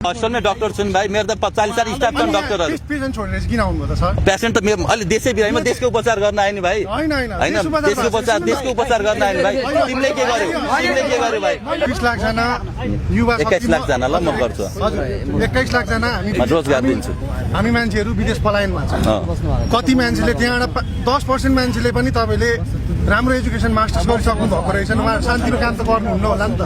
Hospital में doctor सुन भाई मेरो त 40 साल स्टाफ छन् डाक्टरहरु पेशेन्ट छोडेर किन आउनु भयो त सर पेशेन्ट त मेरो अलि देशै बिरामीमा देशको उपचार गर्न आए नि भाइ हैन देशको उपचार गर्न आए नि भाइ तिमीले के गर्यौ भाइ 20 लाख जना युवा 21 लाख जना ल म गर्छु हजुर 21 लाख जना म रोजगार दिन्छु हामी मान्छेहरु विदेश पलायनमा छन् कति मान्छेले त्यहाँबाट 10% मान्छेले पनि तपाईले राम्रो एजुकेसन मास्टर्स गरिसक्नु भएको रहेछ उहाँ शान्तिको काम त गर्नुहुन्न होला नि त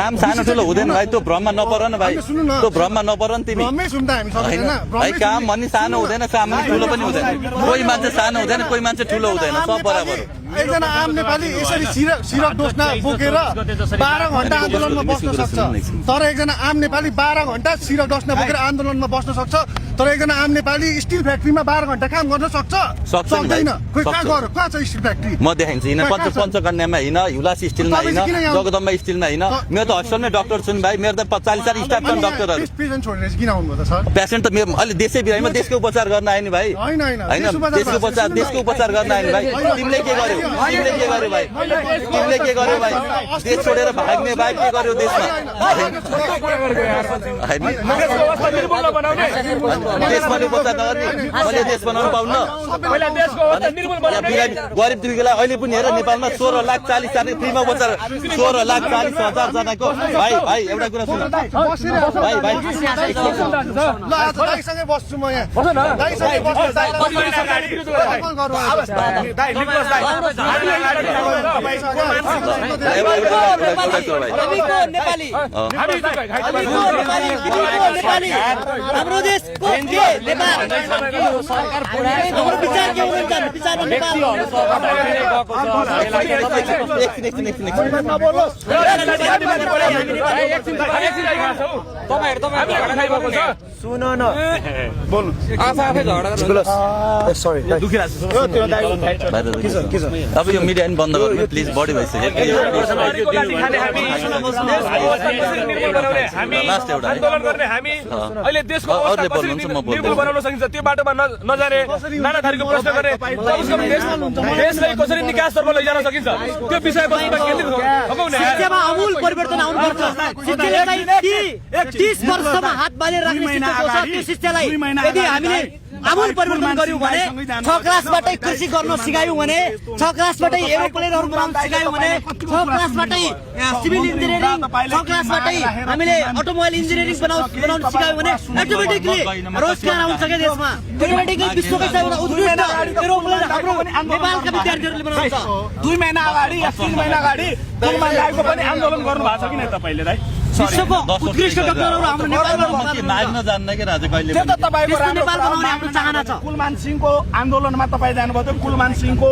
काम सानो ठुलो हुँदैन भाइ त्यो भ्रममा नपर न भाइ त्यो भ्रममा नपर न तिमी भ्रमै सुन्दा हामी सक्दैन भाइ काम भन्ने सानो हुँदैन काम पनि ठुलो पनि हुँदैन कोही मान्छे सानो हुँदैन कोही मान्छे ठुलो हुँदैन सब बराबर एकजना आम नेपाली यसरी सिरक डोस्ना बोकेर 12 घण्टा आन्दोलनमा बस्न सक्छ तर एकजना आम नेपाली 12 घण्टा सिरक डोस्ना बोकेर आन्दोलनमा बस्न सक्छ तर एकजना आम नेपाली स्टिल फ्याक्ट्रीमा 12 घण्टा काम गर्न सक्दैन कोही कहाँ छ स्टिल फ्याक्ट्री म देखाइन्छु हिँड पञ्चकन्यामा हिँड हुलास स्टिलमा हिँड जगदम्बा स्टिलमा हिँड मेरो त हस्पिटल में डॉक्टर छन् भाइ मेरो त 40 साल स्टाफ छन् डाक्टरहरु पेशेन्ट छोडेर किन आउनु भयो त सर पेशेन्ट त मेरो अलि देशै बिरामीमा देशको उपचार गर्न आए नि भाइ हैन देशको उपचार गर्न आए नि भाइ तिमीले के गर्यौ भाइ तिमीले के गर्यौ भाइ देश छोडेर भाग्ने भाइ के गर्यौ देशमा देशमा उपचार नगर्ने मैले देश बनाउन पाउन्न पहिला देशको अवस्था निर्मूल बनाउने गरिब दुखीलाई अहिले पनि हेर नेपालमा 16 लाख 40 जना फ्रीमा उपचार 16 लाख 40 हजार जनाको भाइ एउटा कुरा सुन भाइ ल आज दाइसँगै बस्छु म यहाँ बस्नु न दाइसँगै बस्छु दाइ निक्लोस् दाइ नेपाली हाम्रो देशको के नेपाल सरकार पुरानै हाम्रो विचार के हुन्छ विचारमा नेपाल सुन न बोल्नु आफै झगडा सरी अब यो मिडिया नि बन्द गर्नु प्लिज बढी भइसक्यो लास्ट एउटा आन्दोलन गर्ने हामी अहिले देशको निर्मूल बनाउन सकिन्छ त्यो बाटोमा नजाने नाना थरीको प्रश्न गर्ने देशलाई कसरी निकासतर्फ लैजान सकिन्छ त्यो विषयवस्तुमा केन्द्रित हौँ शिक्षामा आमूल परिवर्तन आउनुपर्छ शिक्षालाई 30 वर्षमा हात बाँधेर राख्ने शिक्षा छ त्यो शिक्षालाई यदि हामीले आमूल परिवर्तन गर्यौं भने 6 क्लासबाटै कृषि गर्न सिकायौं भने 6 क्लासबाटै एरोप्लेनहरु बनाउन सिकायौं भने 6 क्लासबाटै सिभिल इन्जिनियरिङ 6 क्लासबाटै हामीले अटोमोबाइल इन्जिनियरिङ बनाउन सिकायौं भने अटोमेटिकली रोजगार आउँछ के देशमा अटोमेटिकली विश्वकै सबैभन्दा उत्कृष्ट एरोप्लेन हाम्रो नेपालका विद्यार्थीहरुले बनाउँछ 2 महिना अगाडि या 3 महिना अगाडि पुलमा लागेको पनि आन्दोलन गर्नु भएको छ कि नै तपाईले दाइ विश्वको उत्कृष्ट डाक्टरहरु हाम्रो नेपालमा नाग्न जान्न के राजा कहिले त्यो त तपाईको नेपाल बनाउने हाम्रो चाहना छ कुलमान सिंहको आन्दोलनमा तपाई जानुभयो त्यो कुलमान सिंहको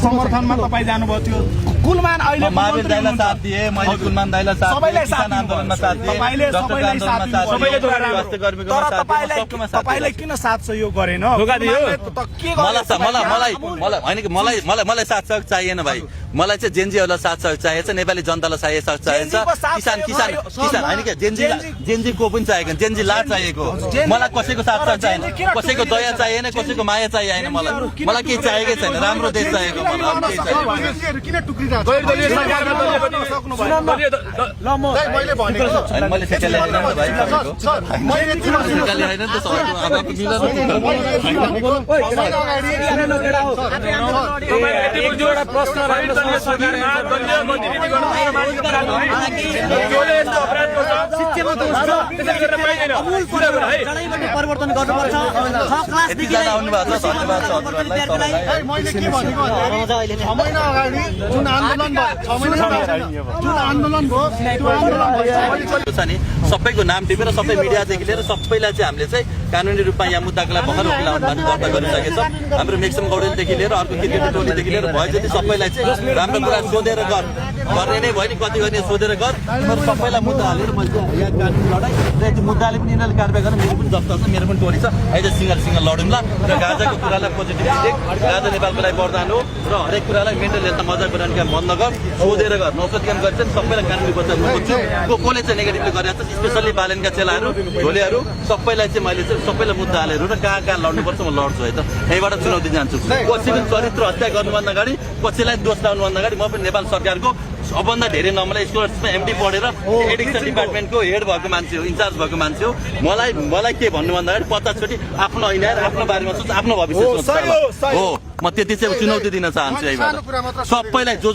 समर्थनमा तपाई जानुभयो त्यो कुलमान अहिले महावीर दाइलाई साथ दिए मैले कुलमान दाइलाई साथ दिए किसान आन्दोलनमा साथ दिए सबैलाई साथ दिए सबैले स्वास्थ्य कर्मीको साथ दिए तपाईलाई किन साथ सहयोग गरेन धोका दियो मलाई हैन कि मलाई साथ सहयोग चाहिएन भाइ मलाई चाहिँ जेनजीहरुलाई साथ सहयोग चाहिएको छ नेपाली जनतालाई सहयोग चाहिएको छ किसान हैन कि जेनजीको पनि चाहिएको जेनजी ला चाहिएको मलाई कसैको साथ सहयोग चाहिएन कसैको दया चाहिएन कसैको माया चाहिएन मलाई के चाहिएकै छैन राम्रो देश चाहिएको मलाई किन टुक्रिरहेको छ दलीय सरकारमा दलीय पनि सक्नु भयो ल म मैले भनेको मैले ठेकेले हैन भाइ सर मैले तिम्रो ठेकेले हैन त सबैको अब मिलन एउटा प्रश्न रहेको दलीय सरकारमा दलीय गतिविधि गर्न जोले यस्तो अपराध गर्छ शिक्षामा दोष छ त्यसले गर्न पाइदैन आमूल परिवर्तन गर्नुपर्छ 6 क्लास देखि आउनु भएको छ धन्यवाद छ हजुरहरुलाई मैले के भनेको 6 महिना अगाडि जुन आन्दोलन भयो त्यो आन्दोलन छ नि सबैको नाम टिपेर सबै मिडियादेखि लिएर सबैलाई चाहिँ हामीले चाहिँ कानुनी रूपमा यहाँ मुद्दाको लागि भर्खर उक्लाउनु भएको दर्ता गरिसकेको छ हाम्रो मेक्सम गौडेलदेखि लिएर अर्को क्रिकेट टोलीदेखि लिएर भयो जति सबैलाई चाहिँ राम्रो कुरा सोधेर गर्ने नै भयो नि कति गर्ने सोधेर गर सबैलाई मुद्दा हालेर मैले यहाँ कानुनी लडाई र त्यो मुद्दाले पनि यिनीहरूले कारबाही गर्न मेरो पनि दफ्तर छ मेरो पनि टोली छ अहिले सिंगल लडौँला र गाजाको कुरालाई पोजिटिभ देख गाजा नेपालको लागि वरदान हो र हरेक कुरालाई मेन्टल हेल्थ मजाक बनाउने काम बन्द गर सोधेर गर नौसद काम गर्छ सबैलाई कानुनी बचाउनु खोज्छु कसले चाहिँ नेगेटिभली गरेको छ स्पेसल्ली बालेनका चेलाहरू ढोलेहरू सबैलाई चाहिँ मैले चाहिँ सबैलाई मुद्दा हालेर र कहाँ लड्नुपर्छ म लड्छु है त यहीबाट चुनौती जान्छु कसैको चरित्र हत्या गर्नुभन्दा अगाडि कसैलाई दोष लाउनुभन्दा अगाडि म पनि नेपाल सरकारको सबभन्दा धेरै नम्बरलाई स्कलरसिपमा एमडी पढेर एडिक्सन डिपार्टमेन्टको हेड भएको मान्छे हो, इन्चार्ज भएको मान्छे हो। मलाई के भन्नु भन्दाखेरि 50 चोटि आफ्नो ऐना आफ्नो बारेमा सोच, आफ्नो भविष्य सोच हो। म त्यति चाहिँ चुनौती दिन चाहन्छु यहीबाट सबैलाई। जो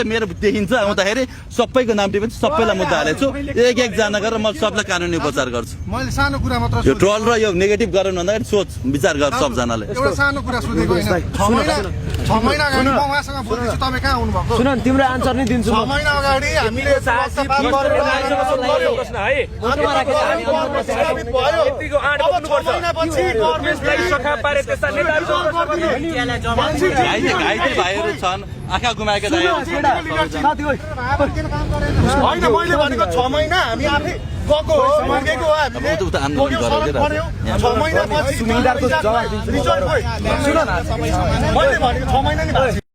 मेरो देखिन्छ आउँदाखेरि सबैको नाम टिपेर सबैलाई मुद्दा हालेछु, एक जना गरेर म सबलाई कानुनी उपचार गर्छु। मैले सानो कुरा मात्र यो ट्रोल र यो नेगेटिभ गराउनु भन्दाखेरि सोच विचार गर सबजनाले। एउटा सानो कुरा सोधेको होइन, 6 महिना अगाडि म उहाँसँग बोल्दैछु, तपाईँ कहाँ आउनुभएको? सुन तिम्रो आन्सर नै दिन्छु 6 महिना अगाडि हामीले घाइते भाइहरू छन्, आँखा गुमाएका होइन, मैले भनेको 6 महिना हामी आफै गएको हो, मर्केको हो हामीले। 6 महिना पछि मैले भनेको 6 महिना नि